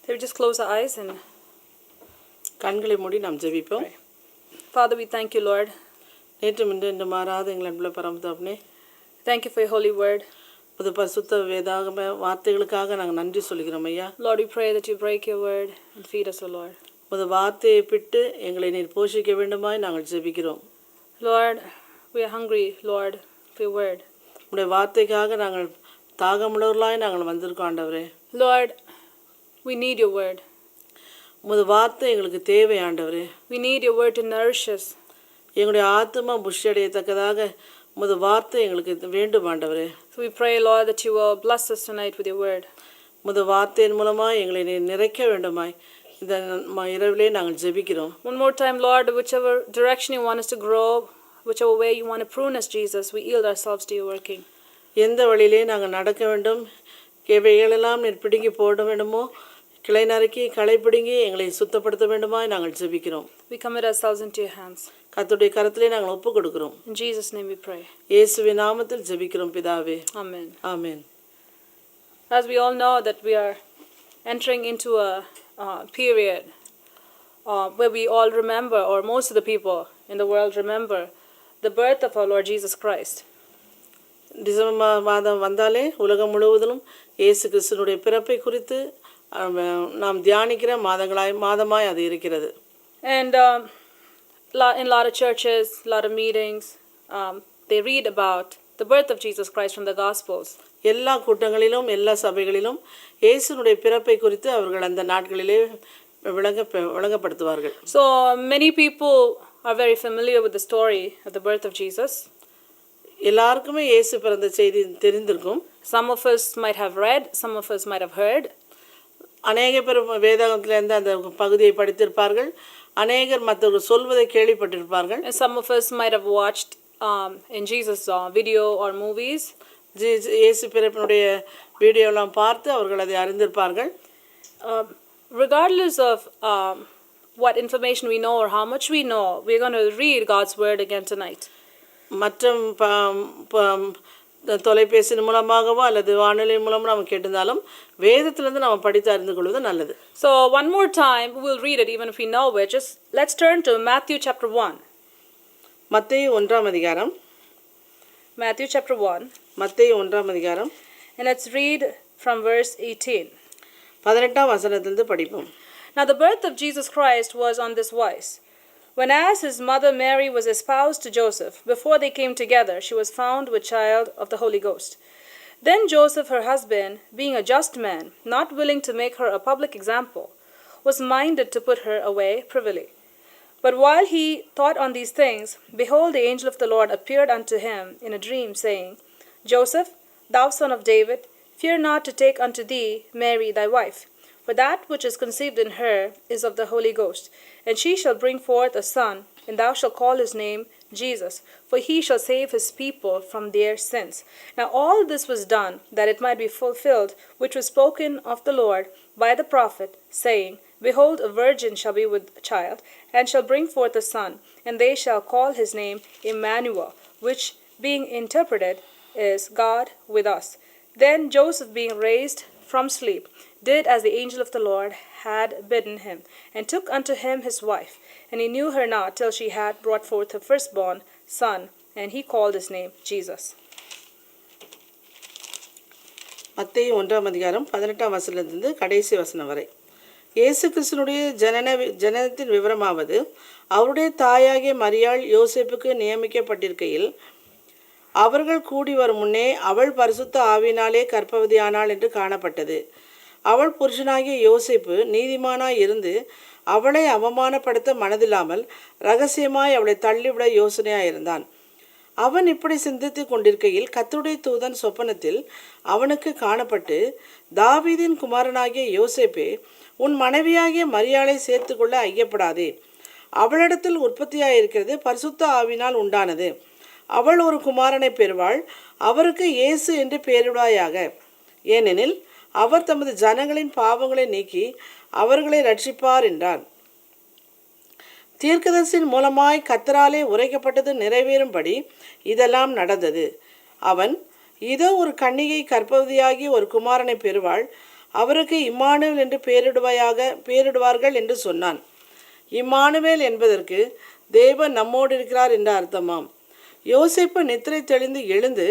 They would just close our eyes and கண்களை மூடி நாம் ஜெபிப்போம். pray. Father, we thank you, Lord. நேற்று முன்பு இந்த மாறாத எங்கள் அன்புள்ள பரமதகப்பனே, Thank you for your holy word. புது பரிசுத்த வேதாகம வார்த்தைகளுக்காக நாங்கள் நன்றி சொல்கிறோம் ஐயா. Lord, we pray that you break your word and feed us, O Lord. புது வார்த்தையை பிட்டு எங்களை நீர் போஷிக்க வேண்டுமாய் நாங்கள் ஜெபிக்கிறோம். Lord, we are hungry, Lord, for your word. உடைய வார்த்தைக்காக நாங்கள் தாகமுள்ளவர்களாய் நாங்கள் வந்திருக்கோம் ஆண்டவரே. Lord, we need your word. உமது வார்த்தை எங்களுக்கு தேவை ஆண்டவரே. We need your word to nourish us. எங்களுடைய ஆத்துமா புஷ்டி அடையத்தக்கதாக உமது வார்த்தை எங்களுக்கு வேண்டும் ஆண்டவரே. So we pray, Lord, that you will bless us tonight with your word. உமது வார்த்தையின் மூலமாக எங்களை நீர் நிறைக்க வேண்டுமாய் இந்த இரவிலே நாங்கள் ஜெபிக்கிறோம். One more time, Lord, whichever direction you want us to grow, whichever way you want to prune us, Jesus, we yield ourselves to your working. எந்த வழியிலே நாங்கள் நடக்க வேண்டும், இவைகளெல்லாம் நீர் பிடுங்கி போட வேண்டுமோ, கிளை நறுக்கி களை பிடுங்கி எங்களை சுத்தப்படுத்த வேண்டுமாய் நாங்கள் ஜெபிக்கிறோம். We commit ourselves into your hands. கர்த்தருடைய கரத்திலே நாங்கள் ஒப்பு கொடுக்கிறோம். In Jesus' name we pray. இயேசுவின் நாமத்தில் ஜெபிக்கிறோம் பிதாவே. Amen. Amen. As we all know that we are entering into a period where we all remember, or most of the people in the world remember, the birth of our Lord Jesus Christ. December மாதம் வந்தாலே உலகம் முழுவதிலும் இயேசு கிறிஸ்துனுடைய பிறப்பை குறித்து நாம் தியானிக்கிற மாதமாய் அது இருக்கிறது. And in a lot of churches, a lot of meetings, they read about the birth of Jesus Christ from the Gospels. எல்லா கூட்டங்களிலும் எல்லா சபைகளிலும் இயேசுனுடைய பிறப்பை குறித்து அவர்கள் அந்த நாட்களிலே விளங்கப்படுத்துவார்கள். So many people are very familiar with the story of the birth of Jesus. எல்லாருக்குமே இயேசு பிறந்த செய்தி தெரிந்திருக்கும். Some of us might have read, some of us might have heard. அநேக பேர் வேதாகமத்திலிருந்து அந்த பகுதியை படித்திருப்பார்கள். அநேகர் மற்றவர்கள் சொல்வதை கேள்விப்பட்டிருப்பார்கள். And some of us might have watched in Jesus video or movies. இயேசு பிறப்பினுடைய வீடியோலாம் பார்த்து அவர்கள் அதை அறிந்திருப்பார்கள். Regardless of what information we know or how much we know, we're going to read God's word again tonight. மற்றும் தொலைபேசியின் மூலமாகவோ அல்லது வானொலி மூலமாக நம்ம கேட்டிருந்தாலும் வேதத்திலிருந்து நம்ம படித்து அறிந்து கொள்வது நல்லது. So one more time we'll read it even if we know it. Just let's turn to Matthew chapter 1. மத்தேயு 1ஆம் அதிகாரம். Matthew chapter 1. மத்தேயு 1ஆம் அதிகாரம். And let's read from verse 18. 18ஆம் வசனத்திலிருந்து படிப்போம். Now the birth of Jesus Christ was on this wise. When as his mother Mary was espoused to Joseph, before they came together, she was found with child of the Holy Ghost. Then Joseph, her husband, being a just man, not willing to make her a public example, was minded to put her away privily. But while he thought on these things, behold, the angel of the Lord appeared unto him in a dream, saying, Joseph, thou son of David, fear not to take unto thee Mary thy wife, for that which is conceived in her is of the Holy Ghost. And she shall bring forth a son, and thou shalt call his name Jesus, for he shall save his people from their sins. Now all this was done, that it might be fulfilled, which was spoken of the Lord by the prophet, saying, Behold, a virgin shall be with child, and shall bring forth a son, and they shall call his name Emmanuel, which, being interpreted, is God with us. Then Joseph, being raised from sleep, did as the angel of the Lord had bidden him, and took unto him his wife, and he knew her not till she had brought forth her firstborn son, and he called his name Jesus. மத்தேயு 1ஆம் அதிகாரம் 18ஆம் வசனத்திலிருந்து கடைசி வசனம் வரை. இயேசு கிறிஸ்துனுடைய ஜனனத்தின் விவரமாவது, அவருடைய தாயாகிய மரியாள் யோசேப்புக்கு நியமிக்கப்பட்டிருக்கையில் அவர்கள் கூடி வரும் முன்னே அவள் பரிசுத்த ஆவியினாலே கர்ப்பவதியானாள் என்று காணப்பட்டது. அவள் புருஷனாகிய யோசேப்பு நீதிமானாய் இருந்து அவளை அவமானப்படுத்த மனதில்லாமல் இரகசியமாய் அவளை தள்ளிவிட யோசனையாயிருந்தான். அவன் இப்படி சிந்தித்து கொண்டிருக்கையில் கர்த்தருடைய தூதன் சொப்பனத்தில் அவனுக்கு காணப்பட்டு, தாவீதின் குமாரனாகிய யோசேப்பே, உன் மனைவியாகிய மரியாளை சேர்த்து கொள்ள ஐயப்படாதே. அவளிடத்தில் உற்பத்தியாயிருக்கிறது பரிசுத்த ஆவினால் உண்டானது. அவள் ஒரு குமாரனை பெறுவாள். அவருக்கு இயேசு என்று பெயரிடுவாயாக. ஏனெனில் அவர் தமது ஜனங்களின் பாவங்களை நீக்கி அவர்களை ரட்சிப்பார் என்றார். தீர்க்கதரிசியின் மூலமாய் கர்த்தராலே உரைக்கப்பட்டது நிறைவேறும்படி இதெல்லாம் நடந்தது. அவன், இதோ ஒரு கன்னிகை கர்ப்பவதியாகி ஒரு குமாரனை பெறுவாள். அவருக்கு இம்மானுவேல் என்று பெயரிடுவார்கள் என்று சொன்னான். இம்மானுவேல் என்பதற்கு தேவன் நம்மோடு இருக்கிறார் என்ற அர்த்தமாம். யோசேப்பு நித்திரை தெளிந்து எழுந்து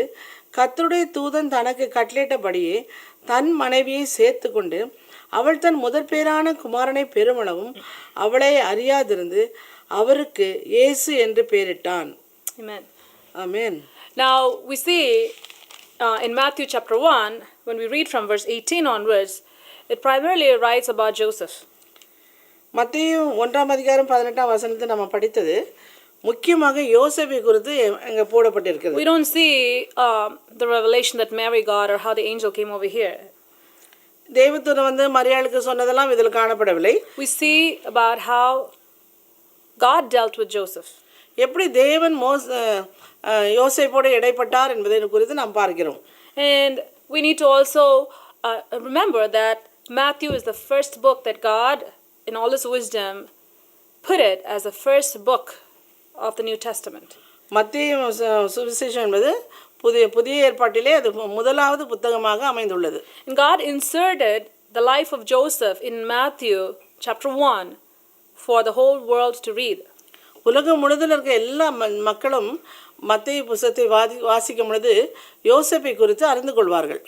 கர்த்தருடைய தூதன் தனக்கு கட்டளையிட்டபடியே தன் மனைவியை சேர்த்து கொண்டு அவள் தன் முதற்பேரான குமாரனை பெருமளவும் அவளை அறியாதிருந்து அவருக்கு இயேசு என்று பெயரிட்டான். Amen. Amen. Now we see in Matthew chapter 1, when we read from verse 18 onwards, it primarily writes about Joseph. மத்தேயு 1:18 நம்ம படித்தது முக்கியமாக யோசேப்பை குறித்து அங்கே போடப்பட்டிருக்கிறது. We don't see the revelation that Mary got or how the angel came over here. தேவதூதன் மரியாளுக்கு சொன்னதெல்லாம் இதில் காணப்படவில்லை. We see about how God dealt with Joseph. எப்படி தேவன் யோசேப்போடு இடைப்பட்டார் என்பதை குறித்து நாம் பார்க்கிறோம். And we need to also remember that Matthew is the first book that God, in all his wisdom, put it as the first book of the New Testament. மத்தேயு சுவிசேஷம் என்பது புதிய ஏற்பாட்டிலே அது முதலாவது புத்தகமாக அமைந்துள்ளது. And God inserted the life of Joseph in Matthew chapter 1 for the whole world to read. உலகம் முழுவதில் இருக்க எல்லா மக்களும் மத்தேயு புத்தகத்தை வாசிக்கும் பொழுது யோசேப்பை குறித்து அறிந்து கொள்வார்கள்.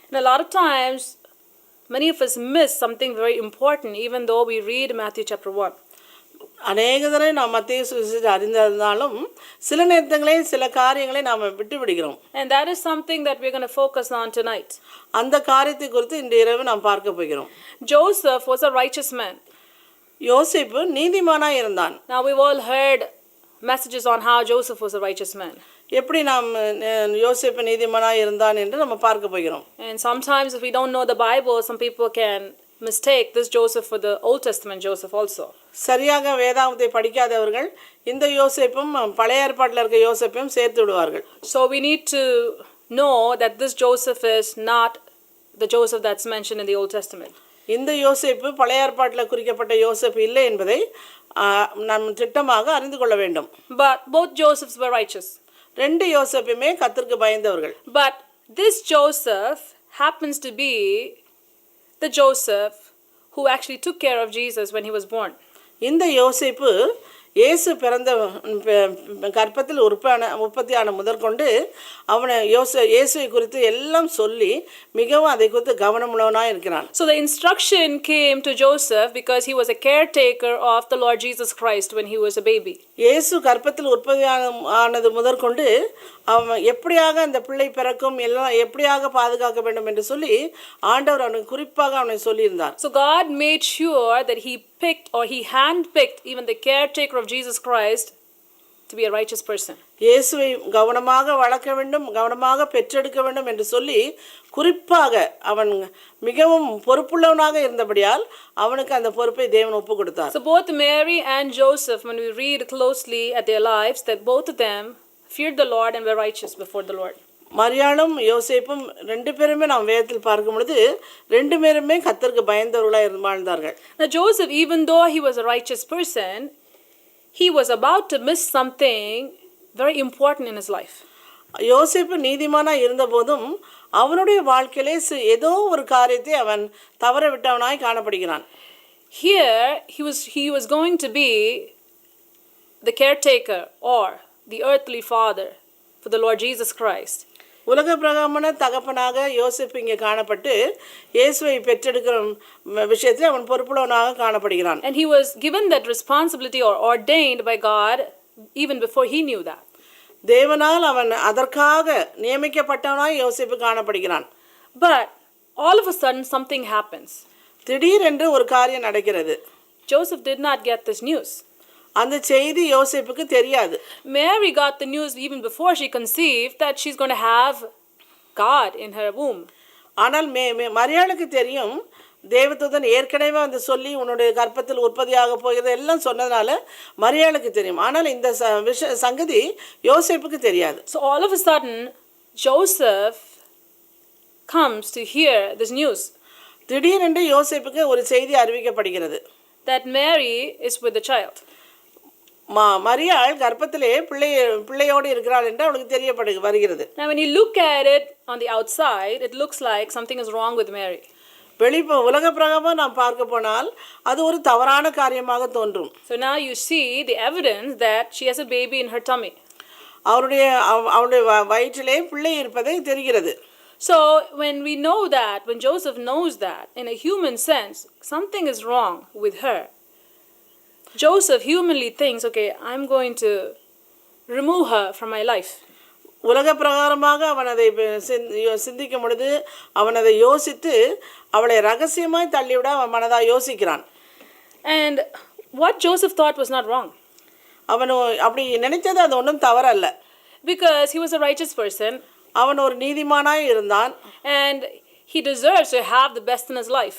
And a lot of times many of us miss something very important even though we read Matthew chapter 1. அநேக தடவை நாம் மத்தேயு சுவிசேஷத்தை அறிந்திருந்தாலும் சில நேரங்களில் சில காரியங்களை நாம் விட்டு விடுகிறோம். And that is something that we're going to focus on tonight. அந்த காரியத்தை குறித்து இன்று இரவு நாம் பார்க்க போகிறோம். Joseph was a righteous man. யோசேப்பு நீதிமானாய் இருந்தான். Now we've all heard messages on how Joseph was a righteous man. எப்படி நாம் யோசேப்பு நீதிமானாய் இருந்தான் என்று நம்ம பார்க்க போகிறோம். And sometimes if we don't know the Bible, some people can mistake this Joseph for the Old Testament Joseph also. சரியாக வேதாகமத்தை படிக்காதவர்கள் இந்த யோசேப்பும் பழைய ஏற்பாட்டில் இருக்க யோசேப்பையும் சேர்த்து விடுவார்கள். So we need to know that this Joseph is not the Joseph that's mentioned in the Old Testament. இந்த யோசேப்பு பழைய ஏற்பாட்டில் குறிக்கப்பட்ட யோசேப்பு இல்லை என்பதை நாம் திட்டமாக அறிந்து கொள்ள வேண்டும். But both Josephs were righteous. ரெண்டு யோசேப்புமே கர்த்தருக்கு பயந்தவர்கள். But this Joseph happens to be the Joseph who actually took care of Jesus when he was born. இந்த யோசேப்பு இயேசு பிறந்த கர்ப்பத்தில் உற்பத்தியான முதற்கொண்டு அவனை இயேசுவை குறித்து எல்லாம் சொல்லி மிகவும் அதை குறித்து கவனமுள்ளவனாய் இருக்கிறான். So the instruction came to Joseph because he was a caretaker of the Lord Jesus Christ when he was a baby. இயேசு கர்ப்பத்தில் உற்பத்தியானது முதற்கொண்டு அவன் எப்படியாக அந்த பிள்ளை பிறக்கும் எல்லாம் எப்படியாக பாதுகாக்க வேண்டும் என்று சொல்லி ஆண்டவர் அவனுக்கு குறிப்பாக அவனை சொல்லியிருந்தார். So God made sure that he picked or he handpicked even the caretaker of Jesus Christ to be a righteous person. இயேசுவை கவனமாக வளர்க்க வேண்டும், கவனமாக பெற்றெடுக்க வேண்டும் என்று சொல்லி குறிப்பாக அவன் மிகவும் பொறுப்புள்ளவனாக இருந்தபடியால் அவனுக்கு அந்த பொறுப்பை தேவன் ஒப்பு கொடுத்தார். So both Mary and Joseph, when we read closely at their lives, that both of them feared the Lord and were righteous before the Lord. மரியாளும் யோசேப்பும் ரெண்டு பேருமே நாம் வேதத்தில் பார்க்கும் பொழுது ரெண்டு பேருமே கர்த்தருக்கு பயந்தவர்களாக வாழ்ந்தார்கள். Now Joseph, even though he was a righteous person, he was about to miss something very important in his life. யோசேப்பு நீதிமானாய் இருந்த போதும் அவனுடைய வாழ்க்கையிலே ஏதோ ஒரு காரியத்தை அவன் தவற விட்டவனாய் காணப்படுகிறான். Here he was going to be the caretaker or the earthly father for the Lord Jesus Christ. உலக பிரகாரமான தகப்பனாக யோசேப்பு இங்கே காணப்பட்டு இயேசுவை பெற்றெடுக்கிற விஷயத்தில் அவன் பொறுப்புள்ளவனாக காணப்படுகிறான். And he was given that responsibility or ordained by God even before he knew that. தேவனால் அவன் அதற்காக நியமிக்கப்பட்டவனாய் யோசேப்பு காணப்படுகிறான். But all of a sudden something happens. திடீரென்று ஒரு காரியம் நடக்கிறது. Joseph did not get this news. அந்த செய்தி யோசேப்புக்கு தெரியாது. Mary got the news even before she conceived that she's going to have God in her womb. ஆனால் மரியாளுக்கு தெரியும், தேவதூதன் ஏற்கனவே வந்து சொல்லி உன்னுடைய கர்ப்பத்தில் உற்பத்தியாக போகிறது எல்லாம் சொன்னதுனால மரியாளுக்கு தெரியும். ஆனால் இந்த சங்கதி யோசேப்புக்கு தெரியாது. So all of a sudden Joseph comes to hear this news. திடீரென்று யோசேப்புக்கு ஒரு செய்தி அறிவிக்கப்படுகிறது. That Mary is with the child. மரியாள் கர்ப்பத்திலே பிள்ளையோடு இருக்கிறாள் என்று அவளுக்கு தெரியப்படுகிறது. Now when you look at it on the outside, it looks like something is wrong with Mary. உலக பிரகாரமாக நாம் பார்க்க போனால் அது ஒரு தவறான காரியமாக தோன்றும். So now you see the evidence that she has a baby in her tummy. அவருடைய வயிற்றிலே பிள்ளை இருப்பதை தெரிகிறது. So when we know that, when Joseph knows that, in a human sense, something is wrong with her. Joseph humanly thinks, okay, I'm going to remove her from my life. உலக பிரகாரமாக அவன் அதை சிந்திக்கும் பொழுது அவன் அதை யோசித்து அவளை ரகசியமாய் தள்ளிவிட அவன் மனதாக யோசிக்கிறான். And what Joseph thought was not wrong. அவன் அப்படி நினைத்தது அது ஒன்றும் தவறல்ல. Because he was a righteous person. அவன் ஒரு நீதிமானாய் இருந்தான். And he deserves to have the best in his life.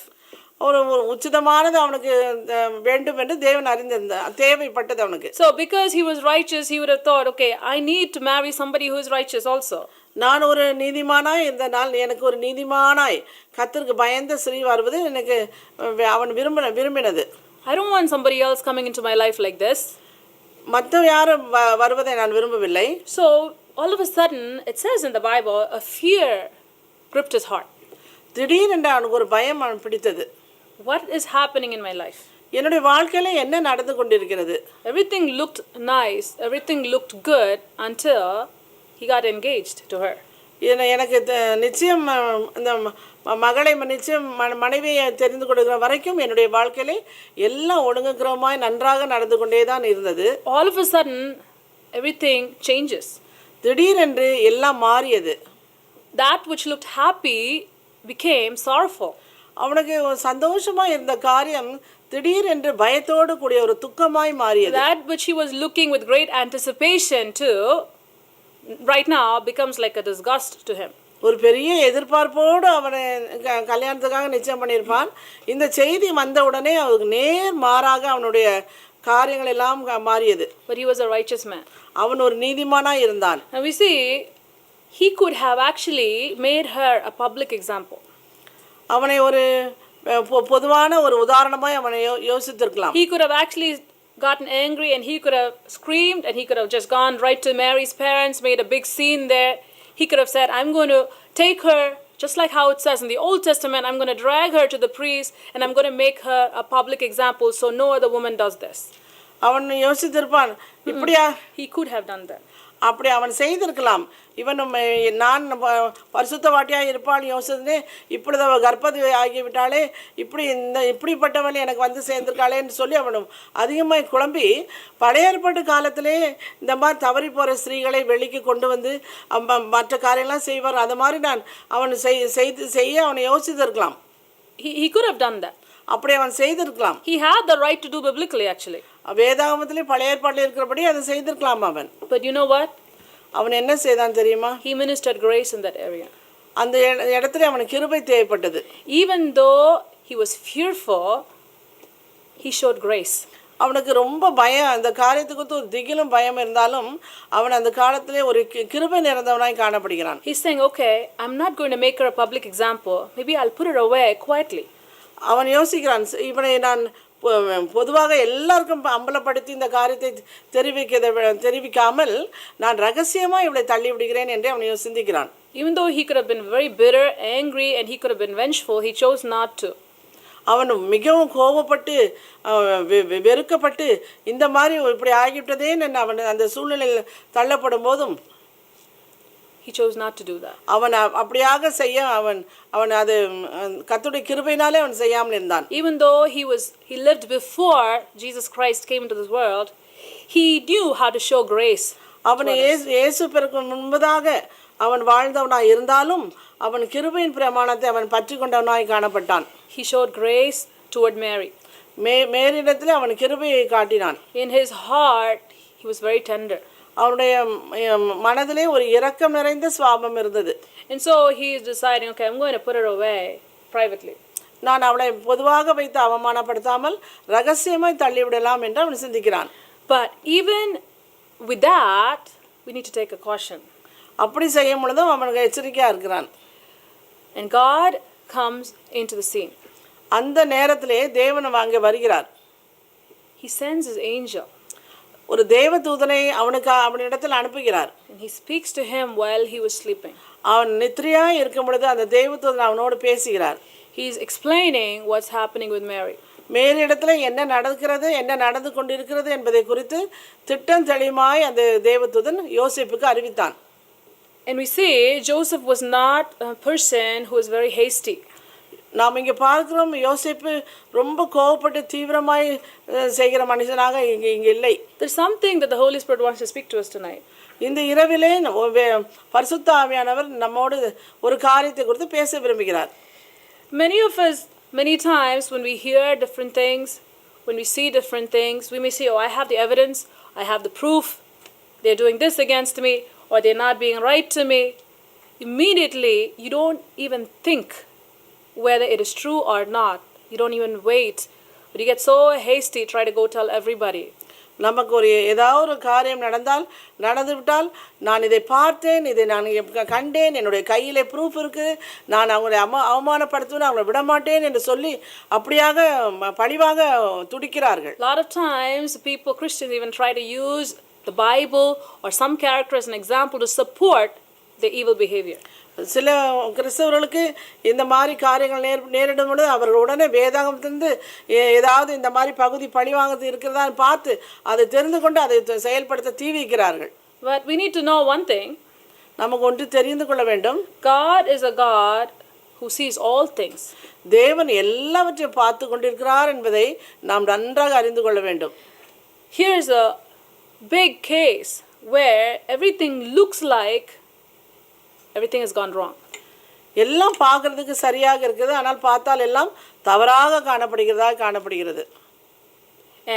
ஒரு உச்சிதமானது அவனுக்கு வேண்டும் என்று தேவன் அறிந்திருந்தார், தேவைப்பட்டது அவனுக்கு. So because he was righteous, he would have thought, okay, I need to marry somebody who is righteous also. நான் ஒரு நீதிமானாய் இருந்தனால் எனக்கு ஒரு நீதிமானாய் கர்த்தருக்கு பயந்த ஸ்திரீ வருவது எனக்கு அவன் விரும்பினது. I don't want somebody else coming into my life like this. மற்ற யாரும் வருவதை நான் விரும்பவில்லை. So all of a sudden it says in the Bible, a fear gripped his heart. திடீரென்று அவனுக்கு ஒரு பயம் அவன் பிடித்தது. What is happening in my life? என்னுடைய வாழ்க்கையில என்ன நடந்து கொண்டிருக்கிறது? Everything looked nice, everything looked good until he got engaged to her. எனக்கு நிச்சயம் இந்த மகளை நிச்சயம் மனைவியை தெரிந்து கொடுக்கிற வரைக்கும் என்னுடைய வாழ்க்கையிலே எல்லாம் ஒழுங்குக்கிறமாய் நன்றாக நடந்து கொண்டே தான் இருந்தது. All of a sudden everything changes. திடீரென்று எல்லாம் மாறியது. That which looked happy became sorrowful. அவனுக்கு சந்தோஷமா இருந்த காரியம் திடீரென்று பயத்தோடு கூடிய ஒரு துக்கமாய் மாறியது. That which he was looking with great anticipation to right now becomes like a disgust to him. ஒரு பெரிய எதிர்பார்ப்போடு அவனை கல்யாணத்துக்காக நிச்சயம் பண்ணியிருப்பான். இந்த செய்தி வந்த உடனே அவனுக்கு நேர் மாறாக அவனுடைய காரியங்கள் எல்லாம் மாறியது. But he was a righteous man. அவன் ஒரு நீதிமானாய் இருந்தான். And we see he could have actually made her a public example. அவனை ஒரு பொதுவான ஒரு உதாரணமாய் அவனை யோசித்திருக்கலாம். He could have actually gotten angry and he could have screamed and he could have just gone right to Mary's parents, made a big scene there. He could have said, I'm going to take her, just like how it says in the Old Testament, I'm going to drag her to the priest and I'm going to make her a public example so no other woman does this. அவன் யோசித்திருப்பான். இப்படியா? He could have done that. அப்படி அவன் செய்திருக்கலாம். இவன் நான் பரிசுத்த வாட்டியாக இருப்பாள் யோசித்தே இப்பொழுது அவள் கர்ப்பவதி ஆகிவிட்டாலே இப்படிப்பட்டவள் எனக்கு வந்து சேர்ந்திருக்காளேன்னு சொல்லி அவனும் அதிகமாக குழம்பி பழைய ஏற்பாட்டு காலத்திலே இந்த மாதிரி தவறி போகிற ஸ்திரீகளை வெளிக்கு கொண்டு வந்து மற்ற காரியம்லாம் செய்வார். அது மாதிரி நான் அவன் செய்ய அவனை யோசித்திருக்கலாம். He could have done that. அப்படி அவன் செய்திருக்கலாம். He had the right to do biblically actually. வேதாகமத்திலே பழைய ஏற்பாட்டில் இருக்கிறபடி அதை செய்திருக்கலாம் அவன். But you know what? அவன் என்ன செய்தான் தெரியுமா? He ministered grace in that area. அந்த இடத்துல அவனுக்கு கிருபை தேவைப்பட்டது. Even though he was fearful, he showed grace. அவனுக்கு ரொம்ப பயம், அந்த காரியத்துக்கு ஒரு திகிலும் பயம் இருந்தாலும் அவன் அந்த காலத்திலே ஒரு கிருபை நிறைந்தவனாய் காணப்படுகிறான். He's saying, okay, I'm not going to make her a public example. Maybe I'll put her away quietly. அவன் யோசிக்கிறான், இவனை நான் பொதுவாக எல்லாருக்கும் அம்பலப்படுத்தி இந்த காரியத்தை தெரிவிக்காமல் நான் ரகசியமாக இவளை தள்ளி விடுகிறேன் என்று அவன் சிந்திக்கிறான். Even though he could have been very bitter, angry and he could have been vengeful, he chose not to. அவன் மிகவும் கோபப்பட்டு வெறுக்கப்பட்டு இந்த மாதிரி இப்படி ஆகிவிட்டதேன்னு அவன் அந்த சூழ்நிலையில் தள்ளப்படும் போதும் he chose not to do that. அவன் அப்படியாக செய்ய அவன் அது கர்த்தருடைய கிருபையினாலே அவன் செய்யாமல் இருந்தான். Even though he lived before Jesus Christ came into this world, he knew how to show grace. அவன் இயேசு பிறகு முன்பதாக அவன் வாழ்ந்தவனாய் இருந்தாலும் அவன் கிருபையின் பிரமாணத்தை அவன் பற்றி கொண்டவனாய் காணப்பட்டான். He showed grace toward Mary. மேரிடத்திலே அவன் கிருபையை காட்டினான். In his heart he was very tender. அவனுடைய மனதிலே ஒரு இரக்கம் நிறைந்த சுபாவம் இருந்தது. And so he is deciding, okay, I'm going to put her away privately. நான் அவளை பொதுவாக வைத்து அவமானப்படுத்தாமல் ரகசியமாய் தள்ளிவிடலாம் என்று அவன் சிந்திக்கிறான். But even with that, we need to take a caution. அப்படி செய்யும் பொழுதும் அவனுக்கு எச்சரிக்கையாக இருக்கிறான். And God comes into the scene. அந்த நேரத்திலே தேவன் அங்கே வருகிறார். He sends his angel. ஒரு தேவதூதனை அவனிடத்தில் அனுப்புகிறார். And he speaks to him while he was sleeping. அவன் நித்திரையாக இருக்கும் பொழுது அந்த தேவதூதன் அவனோடு பேசுகிறார். He is explaining what's happening with Mary. மேலிடத்துல என்ன நடக்கிறது, என்ன நடந்து கொண்டிருக்கிறது என்பதை குறித்து திட்டம் தெளிவாய் அந்த தேவதூதன் யோசேப்புக்கு அறிவித்தான். And we see Joseph was not a person who was very hasty. நாம் இங்கே பார்க்கிறோம், யோசேப்பு ரொம்ப கோவப்பட்டு தீவிரமாய் செய்கிற மனுஷனாக இங்கே இல்லை. There's something that the Holy Spirit wants to speak to us tonight. இந்த இரவிலே பரிசுத்த ஆவியானவர் நம்மோடு ஒரு காரியத்தை குறித்து பேச விரும்புகிறார். Many of us, many times when we hear different things, when we see different things, we may say, oh, I have the evidence, I have the proof, they're doing this against me, or they're not being right to me. Immediately, you don't even think whether it is true or not. You don't even wait. But you get so hasty, try to go tell everybody. நமக்கு ஏதாவது ஒரு காரியம் நடந்து விட்டால், நான் இதை பார்த்தேன், இதை நான் கண்டேன், என்னுடைய கையிலே ப்ரூஃப் இருக்குது, நான் அவங்களை அவமானப்படுத்துவேன், அவங்களை விடமாட்டேன் என்று சொல்லி அப்படியாக பழிவாக துடிக்கிறார்கள். Lot of times people, Christians, even try to use the Bible or some character as an example to support their evil behavior. சில கிறிஸ்தவர்களுக்கு இந்த மாதிரி காரியங்கள் நேரிடும் பொழுது அவர்கள் உடனே வேதாகமத்திலிருந்து ஏதாவது இந்த மாதிரி பகுதி பழிவாங்கிறது இருக்கிறதான்னு பார்த்து அதை தெரிந்து கொண்டு அதை செயல்படுத்த தீவிக்கிறார்கள். But we need to know one thing. நமக்கு ஒன்று தெரிந்து கொள்ள வேண்டும். God is a God who sees all things. தேவன் எல்லாவற்றையும் பார்த்து கொண்டிருக்கிறார் என்பதை நாம் நன்றாக அறிந்து கொள்ள வேண்டும். Here is a big case where everything looks like everything has gone wrong. எல்லாம் பார்க்கிறதுக்கு சரியாக இருக்குது, ஆனால் பார்த்தால் எல்லாம் தவறாக காணப்படுகிறது.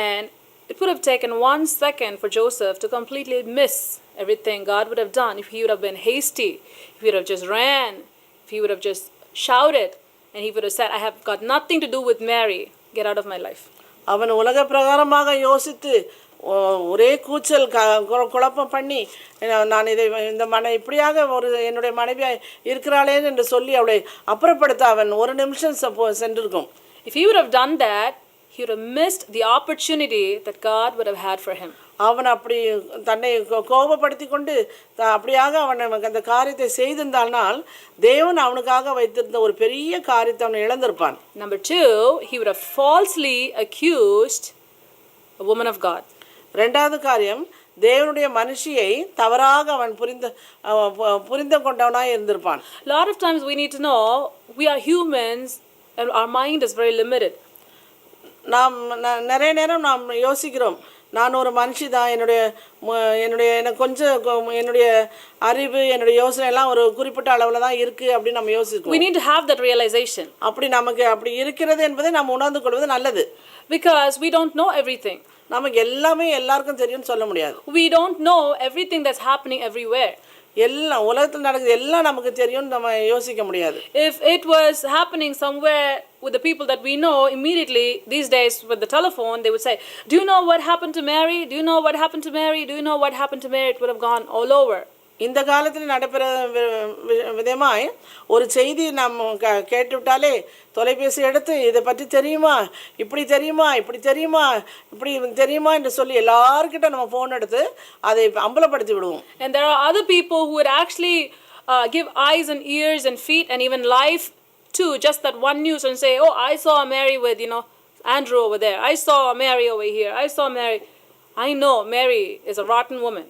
And it would have taken 1 second for Joseph to completely miss everything God would have done if he would have been hasty, if he would have just ran, if he would have just shouted, and he would have said, I have got nothing to do with Mary, get out of my life. அவன் உலக பிரகாரமாக யோசித்து ஒரே கூச்சல் குழப்பம் பண்ணி, நான் இதை இப்படியாக என்னுடைய மனைவியாக இருக்கிறாளே என்று சொல்லி அவளை அப்புறப்படுத்த அவன் ஒரு நிமிஷம் சென்றிருக்கும். If he would have done that, he would have missed the opportunity that God would have had for him. அவன் அப்படி தன்னை கோபப்படுத்தி கொண்டு அப்படியாக அவன் அந்த காரியத்தை செய்திருந்தால் தேவன் அவனுக்காக வைத்திருந்த ஒரு பெரிய காரியத்தை அவன் இழந்திருப்பான். Number 2, he would have falsely accused a woman of God. ரெண்டாவது காரியம், தேவனுடைய மனுஷியை தவறாக அவன் புரிந்து கொண்டவனாய் இருந்திருப்பான். Lot of times we need to know we are humans and our mind is very limited. நாம் நிறைய நேரம் நாம் யோசிக்கிறோம், நான் ஒரு மனுஷி தான், எனக்கு கொஞ்சம் என்னுடைய அறிவு என்னுடைய யோசனை எல்லாம் ஒரு குறிப்பிட்ட அளவில் தான் இருக்குது அப்படின்னு நம்ம யோசிக்கிறோம். We need to have that realization. அப்படி இருக்கிறது என்பதை நாம் உணர்ந்து கொள்வது நல்லது. Because we don't know everything. நமக்கு எல்லாமே எல்லாருக்கும் தெரியும்னு சொல்ல முடியாது. We don't know everything that's happening everywhere. எல்லாம் உலகத்தில் நடக்குது எல்லாம் நமக்கு தெரியும் நம்ம யோசிக்க முடியாது. If it was happening somewhere with the people that we know, immediately these days with the telephone they would say, do you know what happened to Mary? Do you know what happened to Mary? Do you know what happened to Mary? It would have gone all over. இந்த காலத்தில் நடைபெற விதமாய் ஒரு செய்தி நாம் கேட்டுவிட்டாலே தொலைபேசி எடுத்து இதை பற்றி தெரியுமா, இப்படி தெரியுமா, இப்படி தெரியுமா, இப்படி தெரியுமா என்று சொல்லி எல்லார்கிட்ட நம்ம ஃபோன் எடுத்து அதை அம்பலப்படுத்தி விடுவோம். And there are other people who would actually give eyes and ears and feet and even life to just that one news and say, oh, I saw Mary with Andrew over there, I saw Mary over here, I saw Mary. I know Mary is a rotten woman.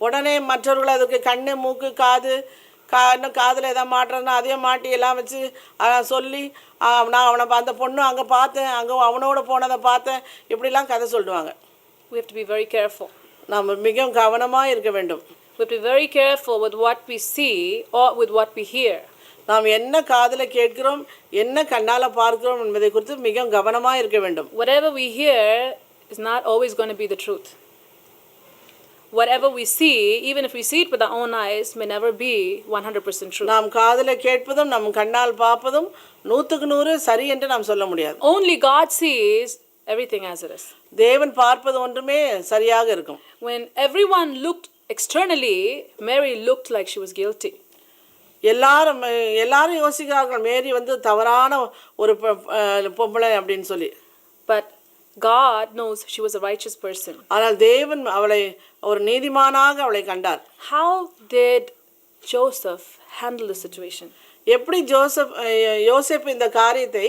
உடனே மற்றவர்கள் அதுக்கு கண்ணு மூக்கு காதில் எதாவது மாட்டுறதுனா அதையும் மாட்டி எல்லாம் வச்சு சொல்லி நான் அவனை அந்த பொண்ணு அங்கே பார்த்தேன், அங்கே அவனோட போனதை பார்த்தேன், இப்படிலாம் கதை சொல்லுவாங்க. We have to be very careful. நம்ம மிகவும் கவனமாக இருக்க வேண்டும். We have to be very careful with what we see or with what we hear. நாம் என்ன காதில் கேட்கிறோம், என்ன கண்ணால் பார்க்கிறோம் என்பதை குறித்து மிகவும் கவனமாக இருக்க வேண்டும். Whatever we hear is not always going to be the truth. Whatever we see, even if we see it with our own eyes, may never be 100% true. நாம் காதில் கேட்பதும் நம் கண்ணால் பார்ப்பதும் 100% சரி என்று நாம் சொல்ல முடியாது. Only God sees everything as it is. தேவன் பார்ப்பது ஒன்றுமே சரியாக இருக்கும். When everyone looked externally, Mary looked like she was guilty. எல்லாரும் யோசிக்கிறார்கள் மேரி தவறான ஒரு பொம்பளை அப்படின்னு சொல்லி. But God knows she was a righteous person. ஆனால் தேவன் அவளை ஒரு நீதிமானாக அவளை கண்டார். How did Joseph handled the situation? எப்படி யோசேப்பு இந்த காரியத்தை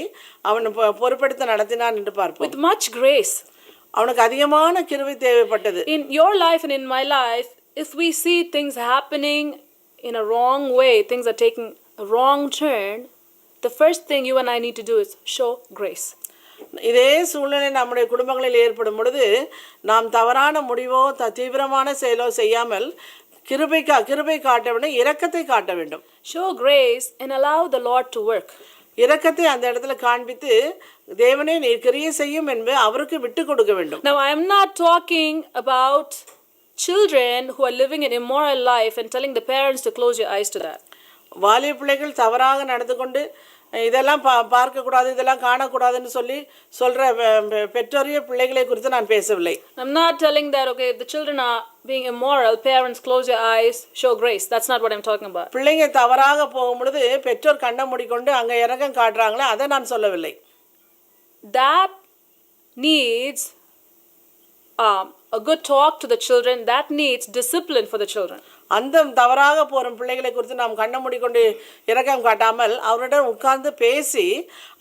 அவன் பொறுப்பெடுத்து நடத்தினான் என்று பார்ப்போம். With much grace. அவனுக்கு அதிகமான கிருபை தேவைப்பட்டது. In your life and in my life, if we see things happening in a wrong way, things are taking a wrong turn, the first thing you and I need to do is show grace. இதே சூழ்நிலை நம்முடைய குடும்பங்களில் ஏற்படும் பொழுது நாம் தவறான முடிவோ தீவிரமான செயலோ செய்யாமல் கிருபை காட்ட வேண்டும், இரக்கத்தை காட்ட வேண்டும். Show grace and allow the Lord to work. இரக்கத்தை அந்த இடத்துல காண்பித்து தேவனே நீர் கிரியை செய்யும் என்று அவருக்கு விட்டு கொடுக்க வேண்டும். Now I am not talking about children who are living an immoral life and telling the parents to close your eyes to that. வாலிப பிள்ளைகள் தவறாக நடந்து கொண்டு இதெல்லாம் பார்க்கக்கூடாது, இதெல்லாம் காணக்கூடாதுன்னு சொல்ற பெற்றோரிய பிள்ளைகளை குறித்து நான் பேசவில்லை. I'm not telling that, okay, if the children are being immoral, parents close your eyes, show grace. That's not what I'm talking about. பிள்ளைங்க தவறாக போகும் பொழுது பெற்றோர் கண்ணை மூடிக்கொண்டு அங்க இரக்கம் காட்டுறாங்களே, அதை நான் சொல்லவில்லை. That needs a good talk to the children. That needs discipline for the children. அந்த தவறாக போகும் பிள்ளைகளை குறித்து நாம் கண்ணை மூடிக்கொண்டு இரக்கம் காட்டாமல் அவருடன் உட்கார்ந்து பேசி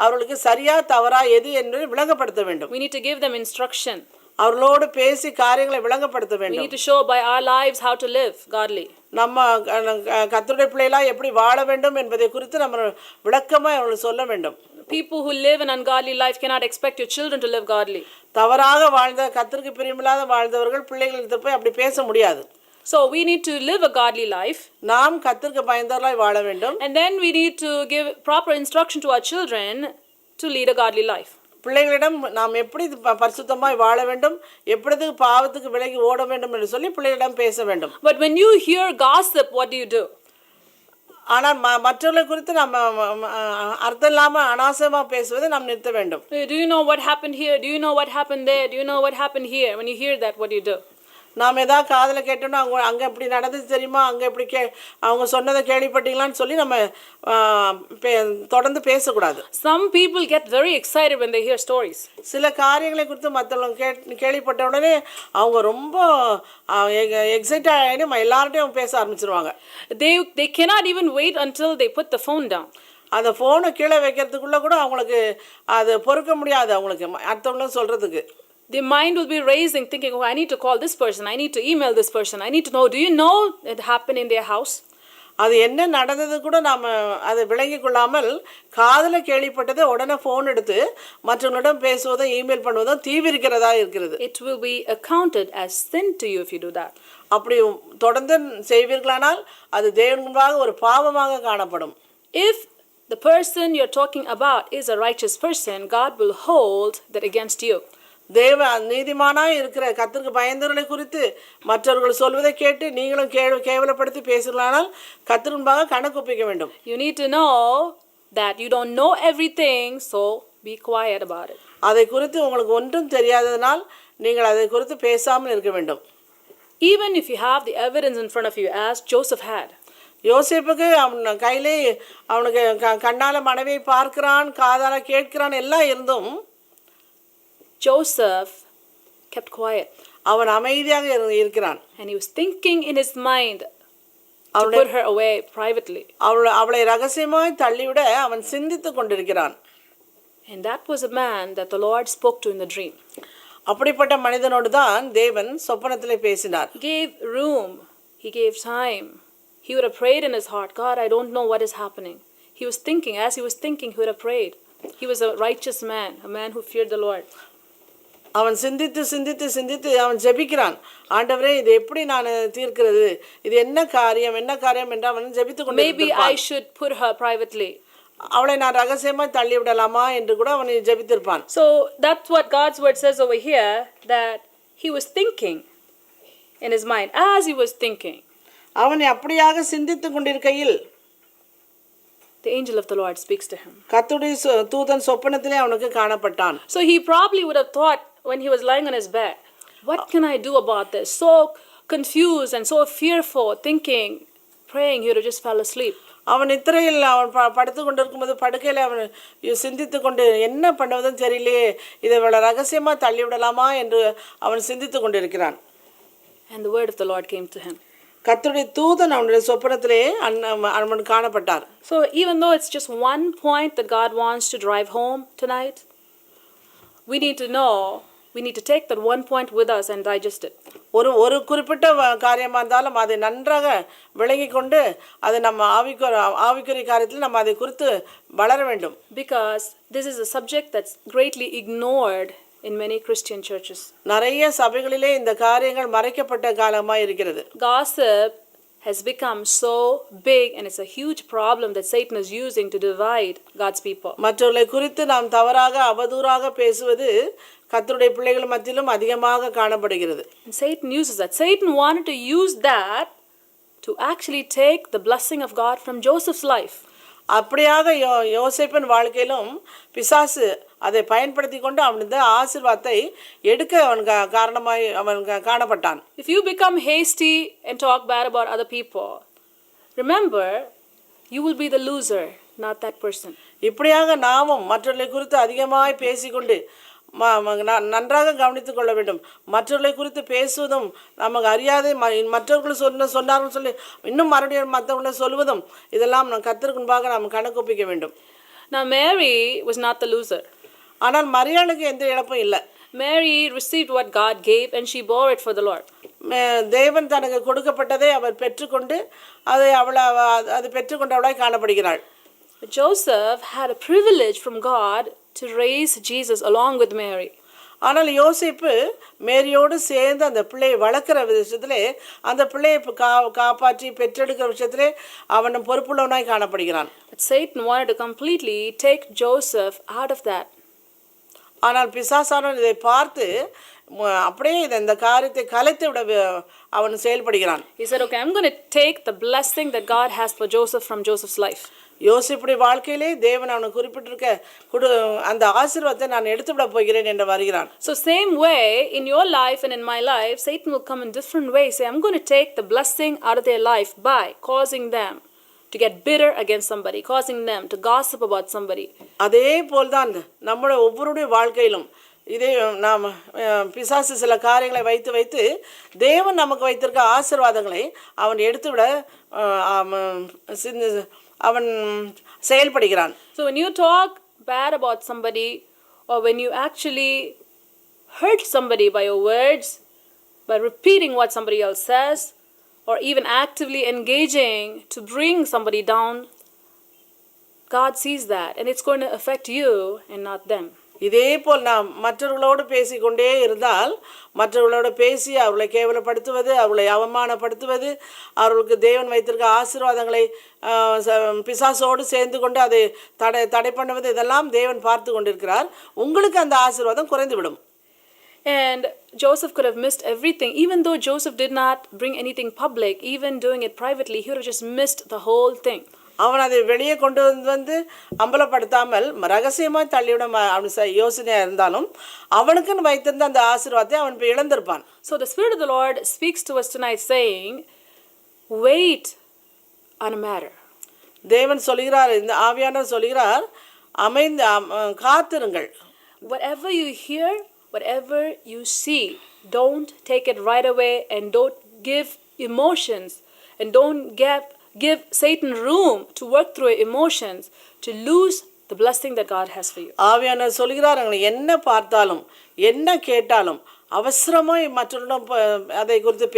அவர்களுக்கு சரியா தவறா எது என்று விளங்கப்படுத்த வேண்டும். We need to give them instruction. அவர்களோடு பேசி காரியங்களை விளங்கப்படுத்த We வேண்டும். need to show by our lives how to live godly. நம்ம கர்த்தருடைய பிள்ளைகளா எப்படி வாழ வேண்டும் என்பதை குறித்து நம்ம விளக்கமா அவர்களுக்கு சொல்ல வேண்டும். People who live an ungodly life cannot expect your children to live godly. தவறாக வாழ்ந்த கர்த்தருக்கு பிரியமில்லாத வாழ்ந்தவர்கள் பிள்ளைகளிடத்தில் போய் அப்படி பேச முடியாது. So we need to live a godly life. நாம் கர்த்தருக்கு பயந்தவர்களாய் வாழ வேண்டும். And then we need to give proper instruction to our children to lead a godly life. பிள்ளைகளிடம் நாம் எப்படி பரிசுத்தமாய் வாழ வேண்டும், எப்படி பாவத்துக்கு விலகி ஓட வேண்டும் என்று சொல்லி பிள்ளைகளிடம் பேச வேண்டும். But when you hear gossip, what do? ஆனால் மற்றவர்களை குறித்து நம்ம அர்த்தம் இல்லாமல் அனாவசியமாக பேசுவதை நாம் நிறுத்த வேண்டும். Do you know what happened here? Do you know what happened there? Do you know what happened here? When you hear that, what do? நாம் ஏதாவது காதில் கேட்டோம்னா அங்கே இப்படி நடந்தது தெரியுமா, அங்கே இப்படி அவங்க சொன்னதை கேள்விப்பட்டீங்களான்னு சொல்லி நம்ம தொடர்ந்து பேசக்கூடாது. Some people get very excited when they hear stories. சில காரியங்களை குறித்து மற்றவங்க கேள்விப்பட்ட உடனே அவங்க ரொம்ப எக்ஸைட் ஆகி எல்லார்ட்டையும் பேச ஆரம்பிச்சிருவாங்க. They cannot even wait until they put the phone down. அந்த ஃபோனை கீழே வைக்கிறதுக்குள்ளே கூட அவங்களுக்கு அது பொறுக்க முடியாது. அவங்களுக்கு அடுத்தவங்களும் சொல்கிறதுக்கு their mind will be raising, thinking, oh, I need to call this person, I need to email this person, I need to know, do you know it happened in their house? அது என்ன நடந்தது கூட நாம் அதை விளங்கி கொள்ளாமல் காதில் கேள்விப்பட்டதை உடனே ஃபோன் எடுத்து மற்றவங்களிடம் பேசுவதும் இமெயில் பண்ணுவதும் தீவிரிக்கிறதா இருக்கிறது. It will be accounted as sin to you if you do that. அப்படி தொடர்ந்து செய்வீர்களானால் அது தேவன் முன்பாக ஒரு பாவமாக காணப்படும். If the person you're talking about is a righteous person, God will hold that against you. தேவ நீதிமானாய் இருக்கிற கர்த்தருக்கு பயந்தவர்களை குறித்து மற்றவர்கள் சொல்வதை கேட்டு நீங்களும் கேவலப்படுத்தி பேசுகிறானால் கர்த்தர் முன்பாக கணக்கு ஒப்பிக்க வேண்டும். You need to know that you don't know everything, so be quiet about it. அதை குறித்து உங்களுக்கு ஒன்றும் தெரியாததனால் நீங்கள் அதை குறித்து பேசாமல் இருக்க வேண்டும். Even if you have the evidence in front of you, as Joseph had. யோசேப்புக்கு அவன் கையிலே அவனுக்கு கண்ணால மனைவியை பார்க்கிறான், காதால கேட்கிறான், எல்லாம் இருந்தும் Joseph kept quiet. அவன் அமைதியாக இருக்கிறான். And he was thinking in his mind to put her away privately. அவளை ரகசியமாய் தள்ளிவிட அவன் சிந்தித்துக் கொண்டிருக்கிறான். And that was a man that the Lord spoke to in the dream. அப்படிப்பட்ட மனிதனோடு தான் தேவன் சொப்பனத்திலே பேசினார். He gave room. He gave time. He would have prayed in his heart, God, I don't know what is happening. He was thinking, as he was thinking, he would have prayed. He was a righteous man, a man who feared the Lord. அவன் சிந்தித்து அவன் ஜெபிக்கிறான். ஆண்டவரே இது எப்படி நான் தீர்க்கிறது, இது என்ன காரியம் என்று அவன் ஜெபித்துக் கொண்டிருந்தான். Maybe I should put her privately. அவளை நான் ரகசியமா தள்ளி விடலாமா என்று கூட அவன் ஜெபித்திருப்பான். So that's what God's word says over here, that he was thinking in his mind. As he was thinking, அவன் அப்படியாக சிந்தித்துக் கொண்டிருக்கையில் the angel of the Lord speaks to him. கர்த்தருடைய தூதன் சொப்பனத்திலே அவனுக்கு காணப்பட்டான். So he probably would have thought when he was lying on his bed, what can I do about this? So confused and so fearful, thinking, praying, he would have just fell asleep. அவன் நித்திரையில் அவன் படுத்து கொண்டிருக்கும்போது படுக்கையில் அவன் சிந்தித்து கொண்டு என்ன பண்ணுவதுன்னு தெரியலையே, இதை இவ்வளோ ரகசியமாக தள்ளிவிடலாமா என்று அவன் சிந்தித்து கொண்டிருக்கிறான். And the word of the Lord came to him. கர்த்தருடைய தூதன் அவனுடைய சொப்பனத்திலே அவன் காணப்பட்டார். So even though it's just one point that God wants to drive home tonight, we need to know, we need to take that one point with us and digest it. ஒரு குறிப்பிட்ட காரியமாக இருந்தாலும் அதை நன்றாக விளங்கி கொண்டு அதை நம்ம ஆவிக்குரிய காரியத்தில் நம்ம அதை குறித்து வளர வேண்டும். Because this is a subject that's greatly ignored in many Christian churches. நிறைய சபைகளிலே இந்த காரியங்கள் மறைக்கப்பட்ட காலமாக இருக்கிறது. Gossip has become so big and it's a huge problem that Satan is using to divide God's people. மற்றவர்களை குறித்து நாம் தவறாக அவதூறாக பேசுவது கர்த்தருடைய பிள்ளைகள் மத்தியிலும் அதிகமாக காணப்படுகிறது. And Satan uses that. Satan wanted to use that to actually take the blessing of God from Joseph's life. அப்படியாக யோசேப்பின் வாழ்க்கையிலும் பிசாசு அதை பயன்படுத்தி கொண்டு அவனது ஆசீர்வாதத்தை எடுக்க அவன் காரணமாய் அவன் காணப்பட்டான். If you become hasty and talk bad about other people, remember, you will be the loser, not that person. இப்படியாக நாமும் மற்றவர்களை குறித்து அதிகமாய் பேசிக்கொண்டு நன்றாக கவனித்துக் கொள்ள வேண்டும். மற்றவர்களை குறித்து பேசுவதும் நமக்கு அறியாத மற்றவர்கள் சொன்னார்கள் சொல்லி இன்னும் மறுபடியும் மற்றவர்களை சொல்வதும் இதெல்லாம் கர்த்தருக்கு முன்பாக நாம் கணக்கொப்பிக்க வேண்டும். Now Mary was not the loser. ஆனால் மரியாளுக்கு எந்த இழப்பும் இல்லை. Mary received what God gave and she bore it for the Lord. தேவன் தனக்கு கொடுக்கப்பட்டதை அவர் பெற்றுக்கொண்டு அதை பெற்றுக்கொண்டு அவளாய் காணப்படுகிறாள். Joseph had a privilege from God to raise Jesus along with Mary. ஆனால் யோசேப்பு மேரியோடு சேர்ந்து அந்த பிள்ளையை வளர்க்குற விஷயத்திலே அந்த பிள்ளையை காப்பாற்றி பெற்றெடுக்கிற விஷயத்திலே அவன் பொறுப்புள்ளவனாய் காணப்படுகிறான். But Satan wanted to completely take Joseph out of that. ஆனால் பிசாசானவன் இதை பார்த்து அப்படியே இந்த காரியத்தை கலைத்து விட அவன் செயல்படுகிறான். He said, okay, I'm going to take the blessing that God has for Joseph from Joseph's life. யோசிப்புடைய வாழ்க்கையிலே தேவன் அவனுக்கு குறிப்பிட்டிருக்க அந்த ஆசீர்வாதத்தை நான் எடுத்துவிட போகிறேன் என்று வருகிறான். So same way in your life and in my life, Satan will come in different ways. Say, I'm going to take the blessing out of their life by causing them to get bitter against somebody, causing them to gossip about somebody. அதே போல்தான் நம்முடைய ஒவ்வொருடைய வாழ்க்கையிலும் இதே நாம் பிசாசு சில காரியங்களை வைத்து தேவன் நமக்கு வைத்திருக்க ஆசீர்வாதங்களை அவன் எடுத்துவிட அவன் செயல்படுகிறான். So when you talk bad about somebody or when you actually hurt somebody by your words, by repeating what somebody else says, or even actively engaging to bring somebody down, God sees that and it's going to affect you and not them. இதே போல் நாம் மற்றவர்களோடு பேசிக்கொண்டே இருந்தால் மற்றவர்களோடு பேசி அவர்களை கேவலப்படுத்துவது அவர்களை அவமானப்படுத்துவது அவர்களுக்கு தேவன் வைத்திருக்க ஆசீர்வாதங்களை பிசாசோடு சேர்ந்து கொண்டு அதை தடை பண்ணுவது இதெல்லாம் தேவன் பார்த்து கொண்டிருக்கிறார். உங்களுக்கு அந்த ஆசீர்வாதம் குறைந்துவிடும். And Joseph could have missed everything. Even though Joseph did not bring anything public, even doing it privately, he would have just missed the whole thing. அவன் அதை வெளியே கொண்டு வந்து அம்பலப்படுத்தாமல் ரகசியமாக தள்ளிவிட அவன் யோசனையாக இருந்தாலும் அவனுக்குன்னு வைத்திருந்த அந்த ஆசீர்வாதத்தை அவன் இழந்திருப்பான். So the Spirit of the Lord speaks to us tonight saying, wait on a matter. தேவன் சொல்கிறார், இந்த ஆவியானவர் சொல்கிறார், காத்திருங்கள். Whatever you hear, whatever you see, don't take it right away and don't give emotions and don't give Satan room to work through your emotions to lose the blessing that God has for you. ஆவியானவர் சொல்கிறார், என்ன பார்த்தாலும் என்ன கேட்டாலும் அவசரமாய் மற்றவரிடம் அதை குறித்து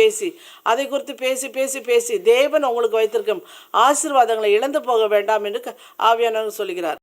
பேசி தேவன் உங்களுக்கு வைத்திருக்கும் ஆசீர்வாதங்களை இழந்து போக வேண்டாம் என்று ஆவியானவர் சொல்கிறார்.